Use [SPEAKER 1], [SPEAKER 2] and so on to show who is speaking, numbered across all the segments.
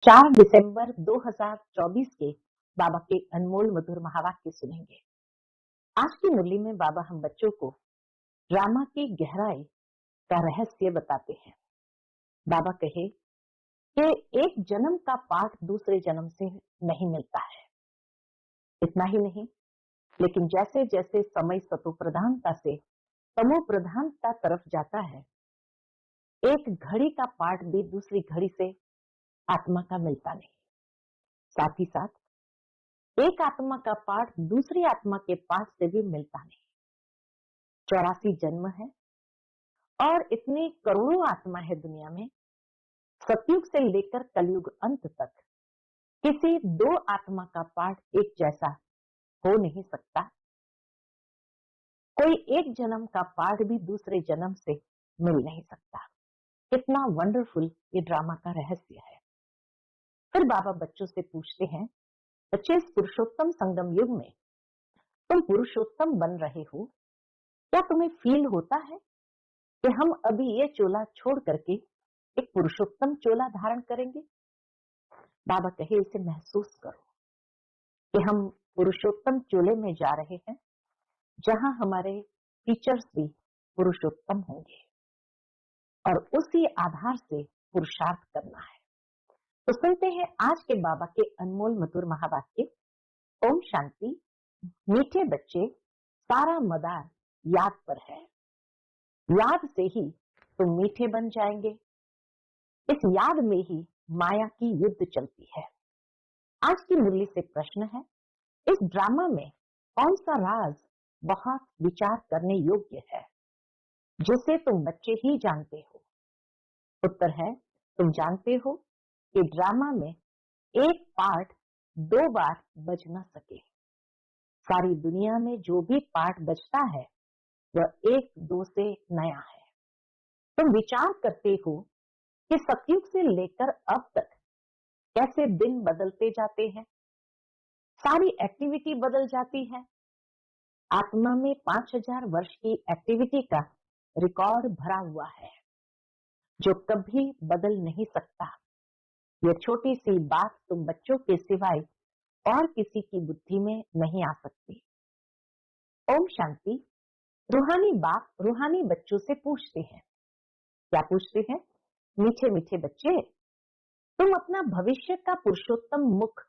[SPEAKER 1] 4 दिसंबर 2024 के बाबा के अनमोल मधुर महावाक्य सुनेंगे। आज की मुरली में बाबा हम बच्चों को ड्रामा की गहराई का रहस्य बताते हैं। बाबा कहे कि एक जन्म का पाठ दूसरे जन्म से नहीं मिलता है। इतना ही नहीं, लेकिन जैसे जैसे समय सतो प्रधानता से तमो प्रधानता तरफ जाता है, एक घड़ी का पाठ भी दूसरी घड़ी से आत्मा का मिलता नहीं। साथ ही साथ एक आत्मा का पाठ दूसरी आत्मा के पाठ से भी मिलता नहीं। 84 जन्म है और इतनी करोड़ों आत्मा है दुनिया में। सतयुग से लेकर कलयुग अंत तक किसी दो आत्मा का पाठ एक जैसा हो नहीं सकता। कोई एक जन्म का पाठ भी दूसरे जन्म से मिल नहीं सकता। कितना वंडरफुल ये ड्रामा का रहस्य है। फिर बाबा बच्चों से पूछते हैं, बच्चे इस पुरुषोत्तम संगम युग में तुम पुरुषोत्तम बन रहे हो, क्या तुम्हें फील होता है कि हम अभी ये चोला छोड़ करके एक पुरुषोत्तम चोला धारण करेंगे? बाबा कहे इसे महसूस करो कि हम पुरुषोत्तम चोले में जा रहे हैं, जहां हमारे टीचर्स भी पुरुषोत्तम होंगे और उसी आधार से पुरुषार्थ करना है। तो सुनते हैं आज के बाबा के अनमोल मधुर महावाक्य। ओम शांति। मीठे बच्चे, सारा मदार याद पर है। याद से ही तुम मीठे बन जाएंगे। इस याद में ही माया की युद्ध चलती है। आज की मुरली से प्रश्न है, इस ड्रामा में कौन सा राज बहुत विचार करने योग्य है, जिसे तुम बच्चे ही जानते हो? उत्तर है, तुम जानते हो कि ड्रामा में एक पार्ट 2 बार बज न सके। सारी दुनिया में जो भी पार्ट बजता है वह 1-2 से नया है। तुम विचार करते हो कि सतयुग से लेकर अब तक कैसे दिन बदलते जाते हैं, सारी एक्टिविटी बदल जाती है। आत्मा में 5000 वर्ष की एक्टिविटी का रिकॉर्ड भरा हुआ है, जो कभी बदल नहीं सकता। यह छोटी सी बात तुम बच्चों के सिवाय और किसी की बुद्धि में नहीं आ सकती। ओम शांति। रूहानी बाप रूहानी बच्चों से पूछते हैं, क्या पूछते हैं? मीठे मीठे बच्चे, तुम अपना भविष्य का पुरुषोत्तम मुख,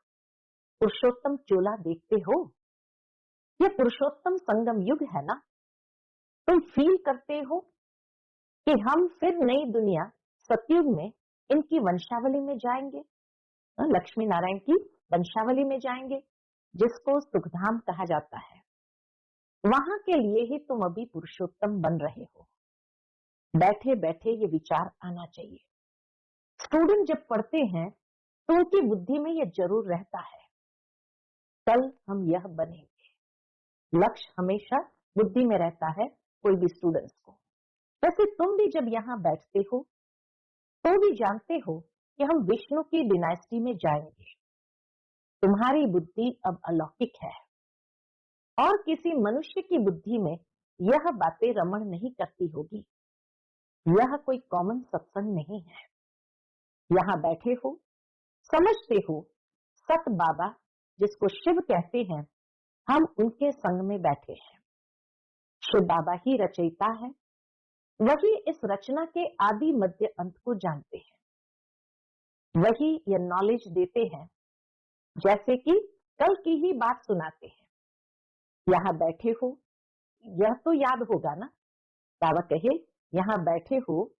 [SPEAKER 1] पुरुषोत्तम चोला देखते हो? यह पुरुषोत्तम संगम युग है ना? तुम फील करते हो कि हम फिर नई दुनिया सतयुग में इनकी वंशावली में जाएंगे, लक्ष्मी नारायण की वंशावली में जाएंगे, जिसको सुखधाम कहा जाता है। वहां के लिए ही तुम अभी पुरुषोत्तम बन रहे हो। बैठे बैठे ये विचार आना चाहिए। स्टूडेंट जब पढ़ते हैं तो उनकी बुद्धि में यह जरूर रहता है, कल हम यह बनेंगे। लक्ष्य हमेशा बुद्धि में रहता है कोई भी स्टूडेंट्स को। वैसे तुम भी जब यहाँ बैठते हो तो भी जानते हो कि हम विष्णु की डिनाइस्टी में जाएंगे। तुम्हारी बुद्धि अब अलौकिक है और किसी मनुष्य की बुद्धि में यह बातें रमण नहीं करती होगी। यह कोई कॉमन सत्संग नहीं है। यहाँ बैठे हो, समझते हो सत बाबा जिसको शिव कहते हैं, हम उनके संग में बैठे हैं। शिव बाबा ही रचयिता है, वही इस रचना के आदि मध्य अंत को जानते हैं। वही यह नॉलेज देते हैं, जैसे कि कल की ही बात सुनाते हैं। यहाँ बैठे हो, यह तो याद होगा ना? बाबा कहे, यहाँ बैठे हो,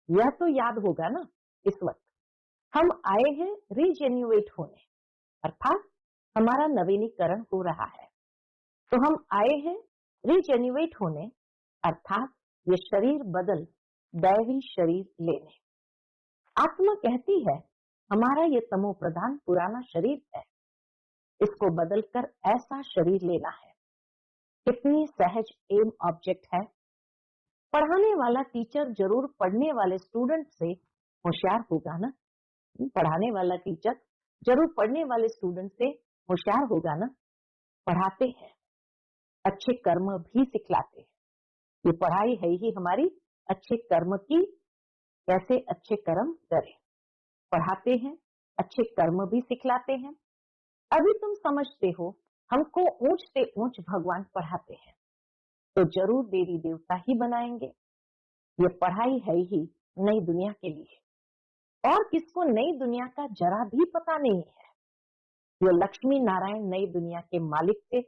[SPEAKER 1] यह तो याद होगा ना? इस वक्त हम आए हैं रीजेन्युएट होने, अर्थात हमारा नवीनीकरण हो रहा है। तो हम आए हैं रीजेन्युएट होने, अर्थात ये शरीर बदल दैवी शरीर लेने। आत्मा कहती है, हमारा ये तमो प्रधान पुराना शरीर है, इसको बदलकर ऐसा शरीर लेना है। कितनी सहज एम ऑब्जेक्ट है। पढ़ाने वाला टीचर जरूर पढ़ने वाले स्टूडेंट से होशियार होगा ना? पढ़ाने वाला टीचर जरूर पढ़ने वाले स्टूडेंट से होशियार होगा ना? पढ़ाते हैं, अच्छे कर्म भी सिखलाते हैं। ये पढ़ाई है ही हमारी अच्छे कर्म की, कैसे अच्छे कर्म करें। पढ़ाते हैं अच्छे कर्म भी सिखलाते हैं। अभी तुम समझते हो हमको ऊंच से ऊंच भगवान पढ़ाते हैं, तो जरूर देवी देवता ही बनाएंगे। ये पढ़ाई है ही नई दुनिया के लिए, और किसको नई दुनिया का जरा भी पता नहीं है। ये लक्ष्मी नारायण नई दुनिया के मालिक थे।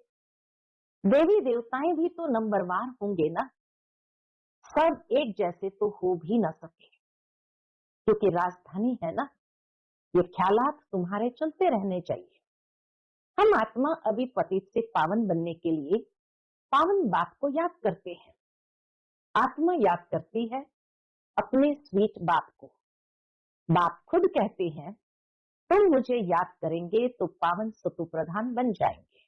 [SPEAKER 1] देवी देवताएं भी तो नंबरवार होंगे ना, सब एक जैसे तो हो भी न सके, क्योंकि राजधानी है ना। ये ख्यालात तुम्हारे चलते रहने चाहिए। हम आत्मा अभी पतित से पावन बनने के लिए पावन बाप को याद करते हैं। आत्मा याद करती है अपने स्वीट बाप को। बाप खुद कहते हैं तुम मुझे याद करेंगे तो पावन सतु प्रधान बन जाएंगे।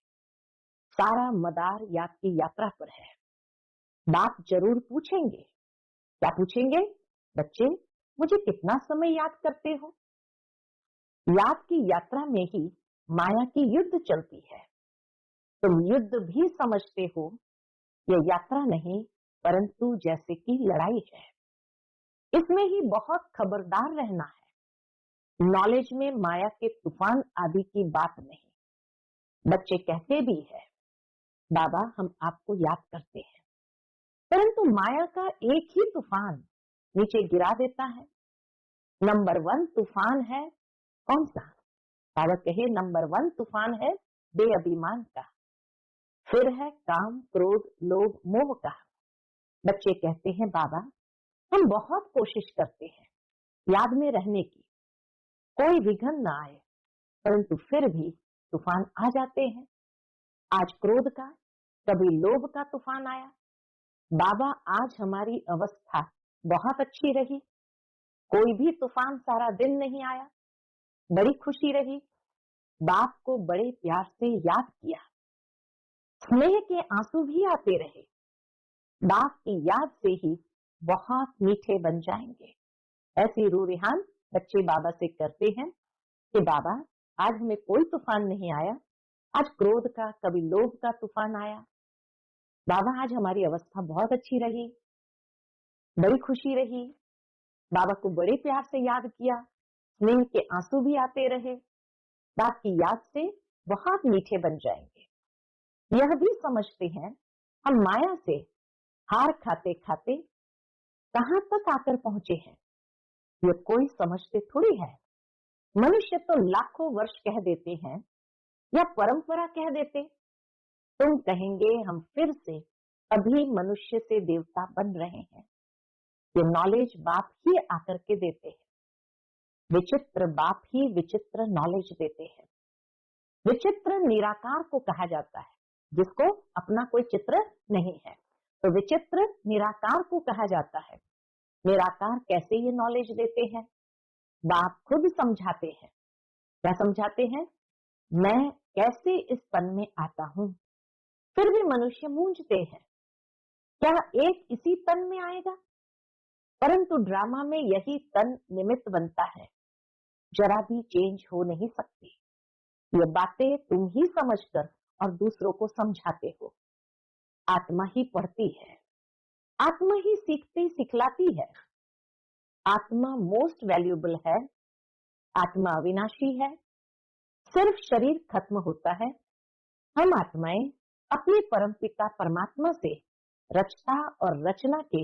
[SPEAKER 1] सारा मदार याद की यात्रा पर है। बाप जरूर पूछेंगे। क्या पूछेंगे? बच्चे, मुझे कितना समय याद करते हो? याद की यात्रा में ही माया की युद्ध चलती है। तुम युद्ध भी समझते हो, यह यात्रा नहीं परंतु जैसे कि लड़ाई है। इसमें ही बहुत खबरदार रहना है। नॉलेज में माया के तूफान आदि की बात नहीं। बच्चे कहते भी है बाबा हम आपको याद करते हैं, परंतु माया का एक ही तूफान नीचे गिरा देता है। नंबर 1 तूफान है कौन सा? बाबा कहे नंबर 1 तूफान है बेअभिमान का, फिर है काम क्रोध लोभ मोह का। बच्चे कहते हैं बाबा हम बहुत कोशिश करते हैं याद में रहने की, कोई विघ्न ना आए, परंतु फिर भी तूफान आ जाते हैं। आज क्रोध का, कभी लोभ का तूफान आया। बाबा आज हमारी अवस्था बहुत अच्छी रही, कोई भी तूफान सारा दिन नहीं आया, बड़ी खुशी रही। बाप को बड़े प्यार से याद किया, स्नेह के आंसू भी आते रहे। बाप की याद से ही बहुत मीठे बन जाएंगे। ऐसी रूरिहान बच्चे बाबा से करते हैं कि बाबा आज हमें कोई तूफान नहीं आया, आज क्रोध का कभी लोभ का तूफान आया। बाबा आज हमारी अवस्था बहुत अच्छी रही, बड़ी खुशी रही। बाबा को बड़े प्यार से याद किया, स्नेह के आंसू भी आते रहे। बाप की याद से बहुत मीठे बन जाएंगे। यह भी समझते हैं हम माया से हार खाते खाते कहां तक आकर पहुंचे हैं, ये कोई समझते थोड़ी है। मनुष्य तो लाखों वर्ष कह देते हैं या परंपरा कह देते, तुम कहेंगे हम फिर से अभी मनुष्य से देवता बन रहे हैं। ये नॉलेज बाप ही आकर के देते हैं। विचित्र बाप ही विचित्र नॉलेज देते हैं। विचित्र निराकार को कहा जाता है, जिसको अपना कोई चित्र नहीं है, तो विचित्र निराकार को कहा जाता है। निराकार कैसे ये नॉलेज देते हैं? बाप खुद समझाते हैं। क्या समझाते हैं? मैं कैसे इस तन में आता हूं। फिर भी मनुष्य मूंझते हैं, क्या एक इसी तन में आएगा? परंतु ड्रामा में यही तन निमित्त बनता है, जरा भी चेंज हो नहीं सकती। ये बातें तुम ही समझकर और दूसरों को समझाते हो। आत्मा ही पढ़ती है, आत्मा ही सीखती सिखलाती है। आत्मा मोस्ट वैल्यूएबल है। आत्मा अविनाशी है। सिर्फ शरीर खत्म होता है। हम आत्माएं अपने परमपिता परमात्मा से रचता और रचना के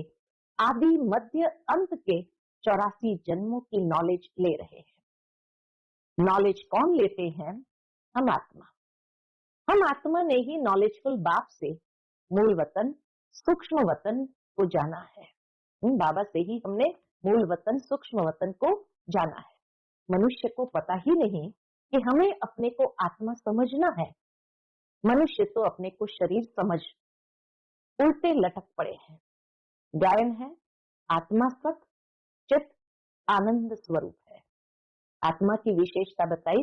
[SPEAKER 1] आदि मध्य अंत के 84 जन्मों की नॉलेज ले रहे हैं। नॉलेज कौन लेते हैं? हम आत्मा। हम आत्मा ने ही नॉलेजफुल बाप से मूल वतन सूक्ष्म वतन को जाना है। बाबा से ही हमने मूल वतन सूक्ष्म वतन को जाना है। मनुष्य को पता ही नहीं कि हमें अपने को आत्मा समझना है। मनुष्य तो अपने को शरीर समझ उल्टे लटक पड़े हैं। गायन है आत्मा सत चित आनंद स्वरूप है। आत्मा की विशेषता बताई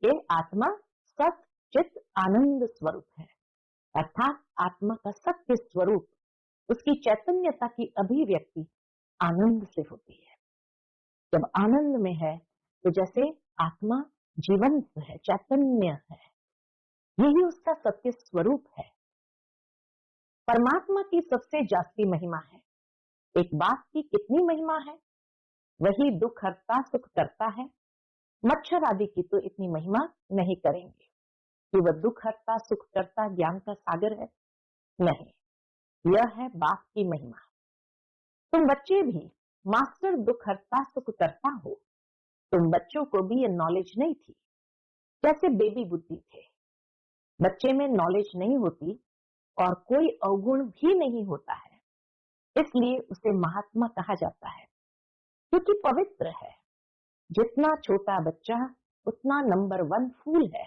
[SPEAKER 1] कि आत्मा सत चित आनंद स्वरूप है, अर्थात आत्मा का सत्य स्वरूप, उसकी चैतन्यता की अभिव्यक्ति आनंद से होती है। जब आनंद में है तो जैसे आत्मा जीवंत है, चैतन्य है, यही उसका सत्य स्वरूप है। परमात्मा की सबसे जास्ती महिमा है। एक बाप की कितनी महिमा है? वही दुख हरता सुख करता है। मच्छर आदि की तो इतनी महिमा नहीं करेंगे कि वह दुख हरता, सुख करता, ज्ञान का सागर है। नहीं, यह है बाप की महिमा। तुम बच्चे भी मास्टर दुख हरता सुख करता हो। तुम बच्चों को भी ये नॉलेज नहीं थी, जैसे बेबी बुद्धि थे। बच्चे में नॉलेज नहीं होती और कोई अवगुण भी नहीं होता है, इसलिए उसे महात्मा कहा जाता है, क्योंकि पवित्र है। जितना छोटा बच्चा उतना नंबर 1 फूल है।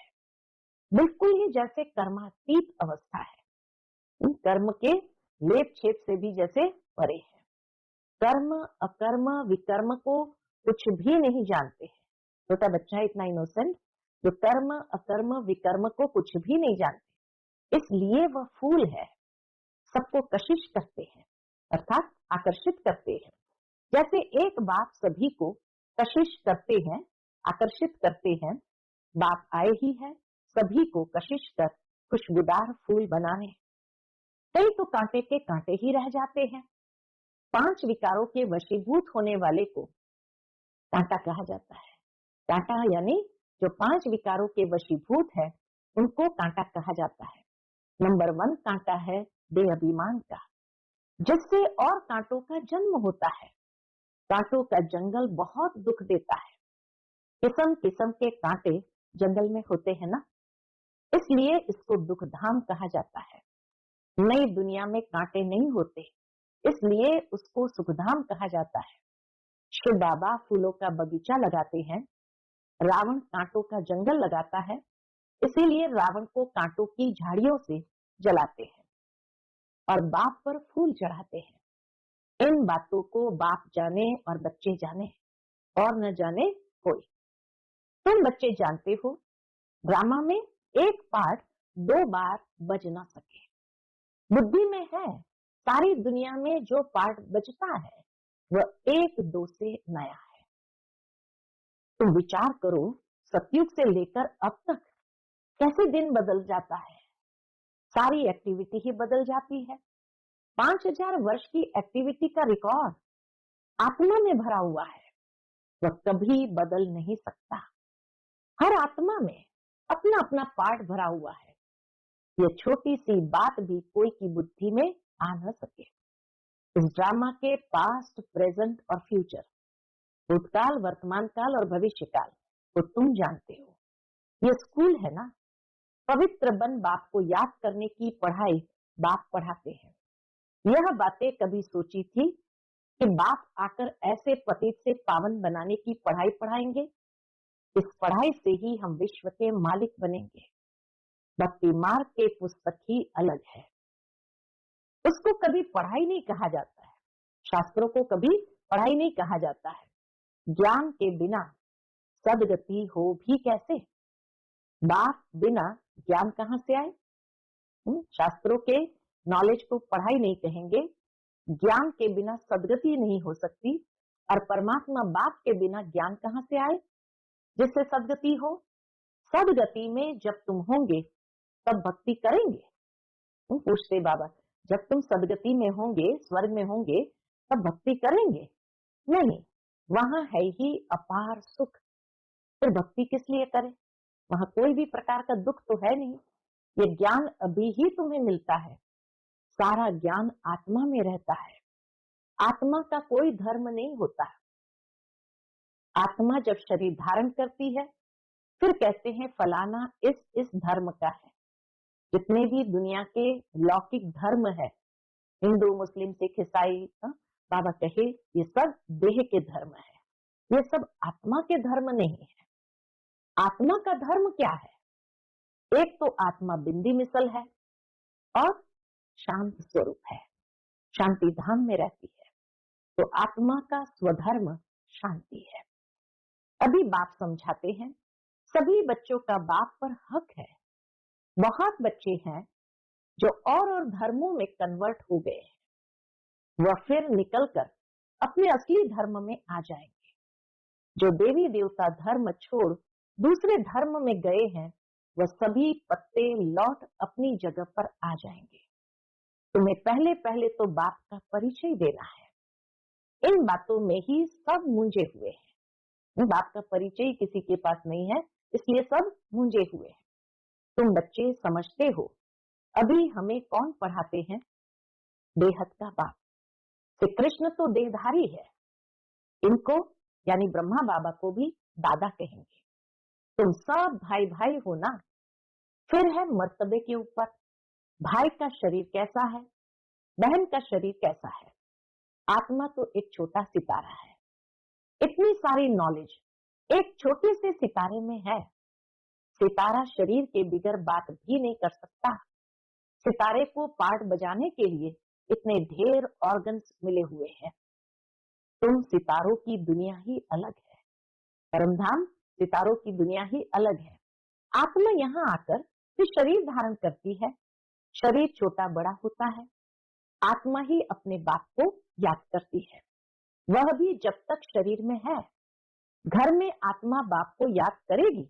[SPEAKER 1] बिल्कुल ही जैसे कर्मातीत अवस्था है, कर्म के लेप छेप से भी जैसे परे है। कर्म अकर्म विकर्म को कुछ भी नहीं जानते हैं। छोटा बच्चा इतना इनोसेंट जो कर्म अकर्म विकर्म को कुछ भी नहीं जानते, इसलिए वह फूल है। सबको कशिश करते हैं, अर्थात आकर्षित करते हैं। जैसे एक बाप सभी को कशिश करते हैं, आकर्षित करते हैं। बाप आए ही है सभी को कशिश कर खुशबूदार फूल बनाने। कई तो कांटे के कांटे ही रह जाते हैं। 5 विकारों के वशीभूत होने वाले को कांटा कहा जाता है। कांटा यानी जो 5 विकारों के वशीभूत है उनको कांटा कहा जाता है। नंबर 1 कांटा है देह अभिमान का, जिससे और कांटों का जन्म होता है। कांटों का जंगल बहुत दुख देता है। किस्म किस्म के कांटे जंगल में होते हैं ना, इसलिए इसको दुख धाम कहा जाता है। नई दुनिया में कांटे नहीं होते, इसलिए उसको सुखधाम कहा जाता है। शिव बाबा फूलों का बगीचा लगाते हैं, रावण कांटों का जंगल लगाता है, इसीलिए रावण को कांटों की झाड़ियों से जलाते हैं और बाप पर फूल चढ़ाते हैं। इन बातों को बाप जाने और बच्चे जाने, और न जाने कोई। तुम बच्चे जानते हो ड्रामा में एक पार्ट 2 बार बज ना सके। बुद्धि में है सारी दुनिया में जो पार्ट बजता है वह 1-2 से नया है। तुम विचार करो, सतयुग से लेकर अब तक कैसे दिन बदल जाता है। सारी एक्टिविटी ही बदल जाती है। 5000 वर्ष की एक्टिविटी का रिकॉर्ड आत्मा में भरा हुआ है, वह कभी बदल नहीं सकता। हर आत्मा में अपना अपना पार्ट भरा हुआ है। यह छोटी सी बात भी कोई की बुद्धि में आ न सके। इस ड्रामा के पास्ट, प्रेजेंट और फ्यूचर, भूतकाल, वर्तमान काल और भविष्य काल को तुम जानते हो। ये स्कूल है ना। पवित्र बन बाप को याद करने की पढ़ाई बाप पढ़ाते हैं। यह बातें कभी सोची थी कि बाप आकर ऐसे पतित से पावन बनाने की पढ़ाई पढ़ाएंगे। इस पढ़ाई से ही हम विश्व के मालिक बनेंगे। भक्ति मार्ग के पुस्तक ही अलग है, उसको कभी पढ़ाई नहीं कहा जाता है। शास्त्रों को कभी पढ़ाई नहीं कहा जाता है। ज्ञान के बिना सदगति हो भी कैसे। बाप बिना ज्ञान कहां से आए। शास्त्रों के नॉलेज को पढ़ाई नहीं कहेंगे। ज्ञान के बिना सदगति नहीं हो सकती, और परमात्मा बाप के बिना ज्ञान कहां से आए जिससे सदगति हो। सदगति में जब तुम होंगे तब भक्ति करेंगे। पूछते बाबा, जब तुम सदगति में होंगे, स्वर्ग में होंगे, तब भक्ति करेंगे? नहीं, वहां है ही अपार सुख, फिर भक्ति किस लिए करें। वहां कोई भी प्रकार का दुख तो है नहीं। ये ज्ञान अभी ही तुम्हें मिलता है। सारा ज्ञान आत्मा में रहता है। आत्मा का कोई धर्म नहीं होता। आत्मा जब शरीर धारण करती है फिर कहते हैं फलाना इस धर्म का है। जितने भी दुनिया के लौकिक धर्म है, हिंदू, मुस्लिम, सिख, ईसाई, बाबा कहे ये सब देह के धर्म है, ये सब आत्मा के धर्म नहीं है। आत्मा का धर्म क्या है? एक तो आत्मा बिंदी मिसल है और शांत स्वरूप है, शांति धाम में रहती है। तो आत्मा का स्वधर्म शांति है। अभी बाप समझाते हैं सभी बच्चों का बाप पर हक है। बहुत बच्चे हैं जो और धर्मों में कन्वर्ट हो गए हैं, वह फिर निकलकर अपने असली धर्म में आ जाएंगे। जो देवी देवता धर्म छोड़ दूसरे धर्म में गए हैं वह सभी पत्ते लौट अपनी जगह पर आ जाएंगे। तुम्हें पहले पहले तो बाप का परिचय देना है। इन बातों में ही सब मूंझे हुए हैं। बाप का परिचय ही किसी के पास नहीं है, इसलिए सब मूंझे हुए हैं। तुम बच्चे समझते हो, अभी हमें कौन पढ़ाते हैं? बेहद का बाप। श्री कृष्ण तो देहधारी है, इनको यानी ब्रह्मा बाबा को भी दादा कहेंगे। तुम सब भाई भाई हो ना। फिर है मर्तबे के ऊपर, भाई का शरीर कैसा है, बहन का शरीर कैसा है। आत्मा तो एक छोटा सितारा है, इतनी सारी नॉलेज एक छोटे से सितारे में है। सितारा शरीर के बिगर बात भी नहीं कर सकता। सितारे को पार्ट बजाने के लिए इतने ढेर ऑर्गन्स मिले हुए हैं। तुम सितारों की दुनिया ही अलग है, परमधाम सितारों की दुनिया ही अलग है। आत्मा यहाँ आकर फिर शरीर धारण करती है, शरीर छोटा बड़ा होता है, आत्मा ही अपने बाप को याद करती है, वह भी जब तक शरीर में है। घर में आत्मा बाप को याद करेगी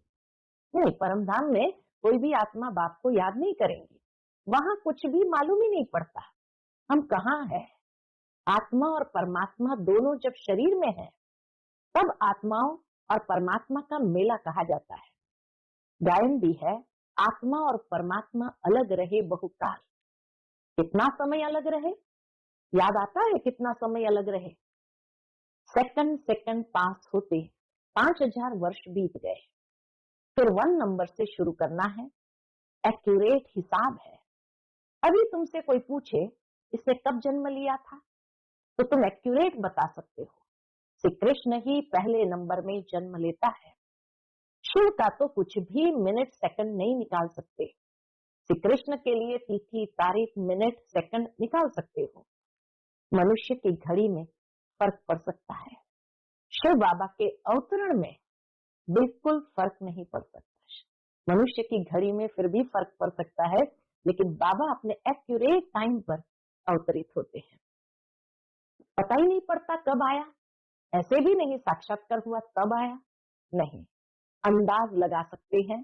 [SPEAKER 1] नहीं, परमधाम में कोई भी आत्मा बाप को याद नहीं करेंगी, वहां कुछ भी मालूम ही नहीं पड़ता हम कहाँ हैं। आत्मा और परमात्मा दोनों जब शरीर में है, तब आत्माओं और परमात्मा का मेला कहा जाता है। गायन भी है, आत्मा और परमात्मा अलग रहे बहुकाल। कितना समय अलग रहे, याद आता है कितना समय अलग रहे? सेकंड सेकंड पास होते 5000 वर्ष बीत गए। फिर 1 नंबर से शुरू करना है, एक्यूरेट हिसाब है। अभी तुमसे कोई पूछे इसने कब जन्म लिया था, तो तुम एक्यूरेट बता सकते हो। श्री कृष्ण ही पहले नंबर में जन्म लेता है। शिव का तो कुछ भी मिनट सेकंड नहीं निकाल सकते। श्री कृष्ण के लिए तिथि तारीख मिनट सेकंड निकाल सकते हो। मनुष्य की घड़ी में फर्क पड़ सकता है, शिव बाबा के अवतरण में बिल्कुल फर्क नहीं पड़ सकता। मनुष्य की घड़ी में फिर भी फर्क पड़ सकता है, लेकिन बाबा अपने एक्यूरेट टाइम पर अवतरित होते हैं। पता ही नहीं पड़ता कब आया, ऐसे भी नहीं साक्षात्कार हुआ तब आया, नहीं, अंदाज लगा सकते हैं,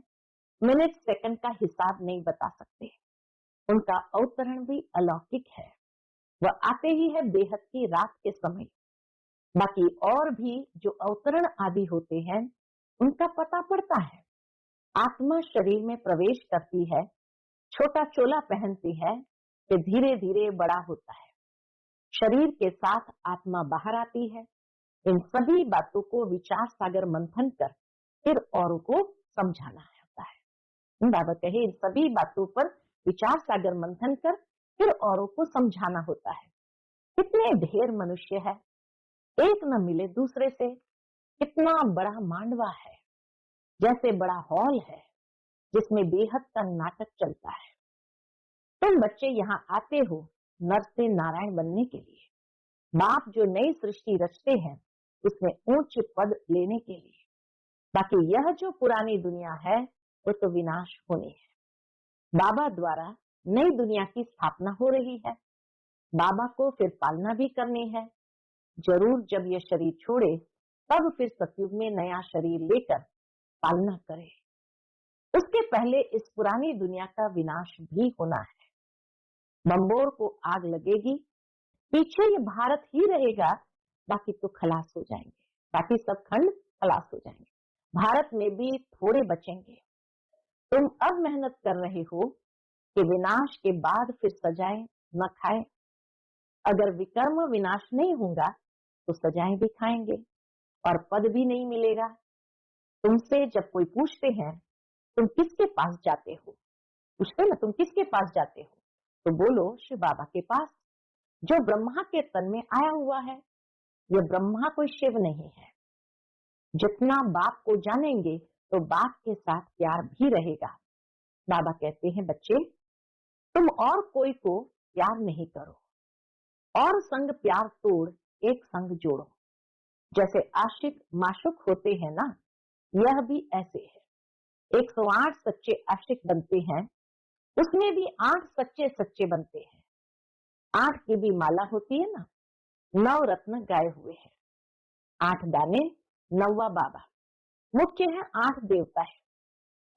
[SPEAKER 1] मिनट सेकंड का हिसाब नहीं बता सकते। उनका अवतरण भी अलौकिक है, वह आते ही है बेहद की रात के समय। बाकी और भी जो अवतरण आदि होते हैं, उनका पता पड़ता है। आत्मा शरीर में प्रवेश करती है, छोटा चोला पहनती है, फिर धीरे धीरे बड़ा होता है। शरीर के साथ आत्मा बाहर आती है। इन सभी बातों को विचार सागर मंथन कर फिर औरों को समझाना होता है। बाबा कहे इन सभी बातों पर विचार सागर मंथन कर फिर औरों को समझाना होता है। कितने ढेर मनुष्य है, एक न मिले दूसरे से। कितना बड़ा मांडवा है, जैसे बड़ा हॉल है जिसमें बेहद का नाटक चलता है। तुम बच्चे यहाँ आते हो नर से नारायण बनने के लिए। बाप जो नई सृष्टि रचते हैं उसमें ऊंच पद लेने के लिए। बाकी यह जो पुरानी दुनिया है वो तो विनाश होनी है। बाबा द्वारा नई दुनिया की स्थापना हो रही है, बाबा को फिर पालना भी करनी है। जरूर जब ये शरीर छोड़े तब फिर सतयुग में नया शरीर लेकर पालना करे। उसके पहले इस पुरानी दुनिया का विनाश भी होना है। बम्बोर को आग लगेगी, पीछे ये भारत ही रहेगा, बाकी तो खलास हो जाएंगे, बाकी सब खंड खलास हो जाएंगे, भारत में भी थोड़े बचेंगे। तुम अब मेहनत कर रहे हो कि विनाश के बाद फिर सजाएं न खाएं। अगर विकर्म विनाश नहीं होगा तो सजाएं भी खाएंगे और पद भी नहीं मिलेगा। तुमसे जब कोई पूछते हैं तुम किसके पास जाते हो, पूछते ना तुम किसके पास जाते हो, तो बोलो शिव बाबा के पास, जो ब्रह्मा के तन में आया हुआ है। यह ब्रह्मा कोई शिव नहीं है। जितना बाप को जानेंगे तो बाप के साथ प्यार भी रहेगा। बाबा कहते हैं बच्चे तुम और कोई को प्यार नहीं करो, और संग प्यार तोड़ एक संग जोड़ो। जैसे आशिक माशुक होते हैं ना, यह भी ऐसे है। 108 सच्चे आशिक बनते हैं, उसमें भी 8 सच्चे सच्चे बनते हैं। 8 की भी माला होती है ना, 9 रत्न गाए हुए हैं, 8 दाने, 9वां बाबा। मुख्य है 8 देवता है।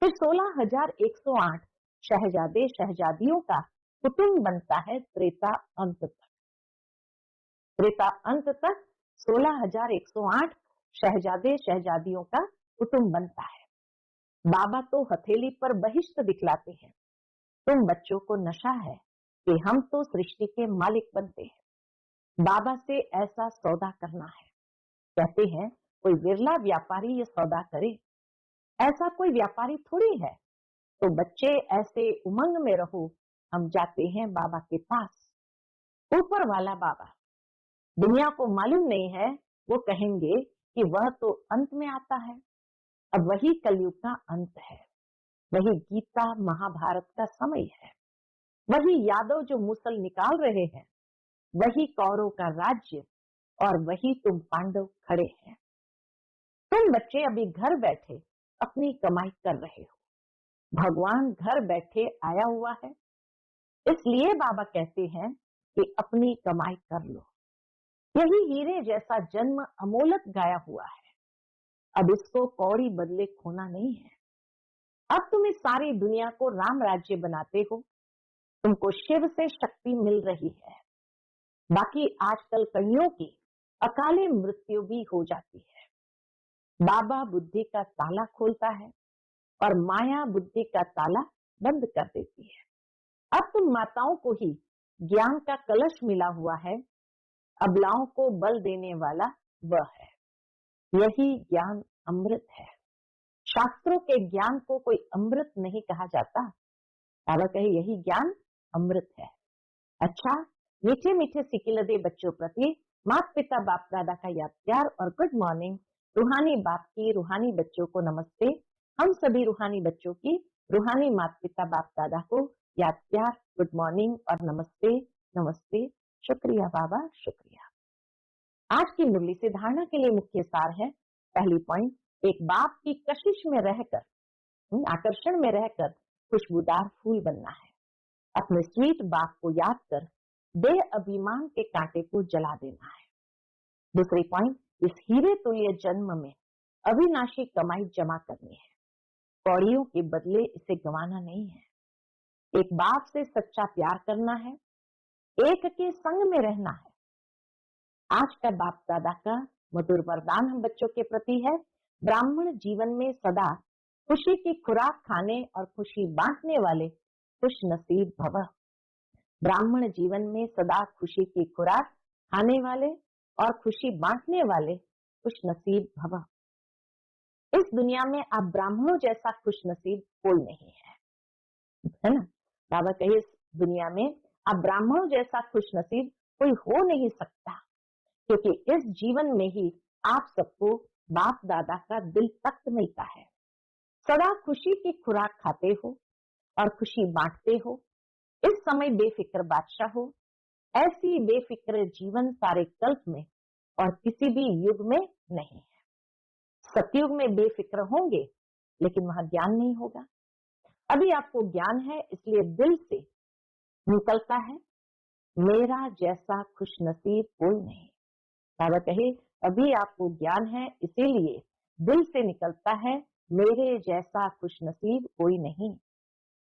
[SPEAKER 1] फिर 16,108 शहजादे शहजादियों का कुटुंब बनता है त्रेता अंत तक। त्रेता अंत तक 16,108 शहजादे शहजादियों का कुटुंब बनता है। बाबा तो हथेली पर बहिष्ठ दिखलाते हैं, तुम बच्चों को नशा है कि हम तो सृष्टि के मालिक बनते हैं। बाबा से ऐसा सौदा करना है। कहते हैं कोई विरला व्यापारी ये सौदा करे, ऐसा कोई व्यापारी थोड़ी है। तो बच्चे ऐसे उमंग में रहो, हम जाते हैं बाबा के पास। ऊपर वाला बाबा, दुनिया को मालूम नहीं है, वो कहेंगे कि वह तो अंत में आता है। अब वही कलयुग का अंत है, वही गीता महाभारत का समय है, वही यादव जो मुसल निकाल रहे हैं, वही कौरव का राज्य और वही तुम पांडव खड़े हैं। तुम बच्चे अभी घर बैठे अपनी कमाई कर रहे हो, भगवान घर बैठे आया हुआ है। इसलिए बाबा कहते हैं कि अपनी कमाई कर लो। यही हीरे जैसा जन्म अमोलक गाया हुआ है, अब इसको कौड़ी बदले खोना नहीं है। अब तुम इस सारी दुनिया को राम राज्य बनाते हो, तुमको शिव से शक्ति मिल रही है। बाकी आजकल कईयों की अकाले मृत्यु भी हो जाती है। बाबा बुद्धि का ताला खोलता है और माया बुद्धि का ताला बंद कर देती है। अब तुम माताओं को ही ज्ञान का कलश मिला हुआ है, अबलाओं को बल देने वाला वह है। यही ज्ञान अमृत है। शास्त्रों के ज्ञान को कोई अमृत नहीं कहा जाता। बाबा कहे यही ज्ञान अमृत है। अच्छा, मीठे मीठे सिकिलदे बच्चों प्रति माता पिता बाप दादा का याद प्यार और गुड मॉर्निंग। रूहानी बाप की रूहानी बच्चों को नमस्ते। हम सभी रूहानी बच्चों की रूहानी माता पिता बाप दादा को याद प्यार, गुड मॉर्निंग और नमस्ते नमस्ते। शुक्रिया बाबा, शुक्रिया। आज की मुरली से धारणा के लिए मुख्य सार है। पहली पॉइंट, एक बाप की कशिश में रहकर, आकर्षण में रहकर खुशबूदार फूल बनना है। अपने स्वीट बाप को याद कर देह अभिमान के कांटे को जला देना है। दूसरी पॉइंट, इस हीरे तुल्य जन्म में अविनाशी कमाई जमा करनी है, कौड़ियों के बदले इसे गंवाना नहीं है। एक बाप से सच्चा प्यार करना है, एक के संग में रहना है। आज का बाप दादा का मधुर वरदान हम बच्चों के प्रति है, ब्राह्मण जीवन में सदा खुशी की खुराक खाने और खुशी बांटने वाले खुश नसीब भव। ब्राह्मण जीवन में सदा खुशी की खुराक खाने वाले और खुशी बांटने वाले खुश नसीब भव। इस दुनिया में आप ब्राह्मणों जैसा खुश नसीब कोई नहीं है ना। बाबा कहे इस दुनिया में आप ब्राह्मणों जैसा खुश नसीब कोई हो नहीं सकता, क्योंकि इस जीवन में ही आप सबको बाप दादा का दिल तख्त मिलता है। सदा खुशी की खुराक खाते हो और खुशी बांटते हो। इस समय बेफिक्र बादशाह हो। ऐसी बेफिक्र जीवन सारे कल्प में और किसी भी युग में नहीं है। सतयुग में बेफिक्र होंगे, लेकिन वहां ज्ञान नहीं होगा। अभी आपको ज्ञान है, इसलिए दिल से निकलता है मेरा जैसा खुश नसीब कोई नहीं। बाबा कहे अभी आपको ज्ञान है, इसीलिए दिल से निकलता है मेरे जैसा खुश नसीब कोई नहीं।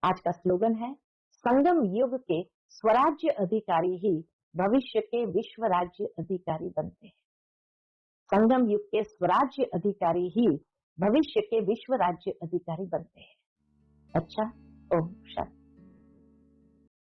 [SPEAKER 1] आज का स्लोगन है, संगम युग के स्वराज्य अधिकारी ही भविष्य के विश्व राज्य अधिकारी बनते हैं। संगम युग के स्वराज्य अधिकारी ही भविष्य के विश्व राज्य अधिकारी बनते हैं। अच्छा, ओम शांति।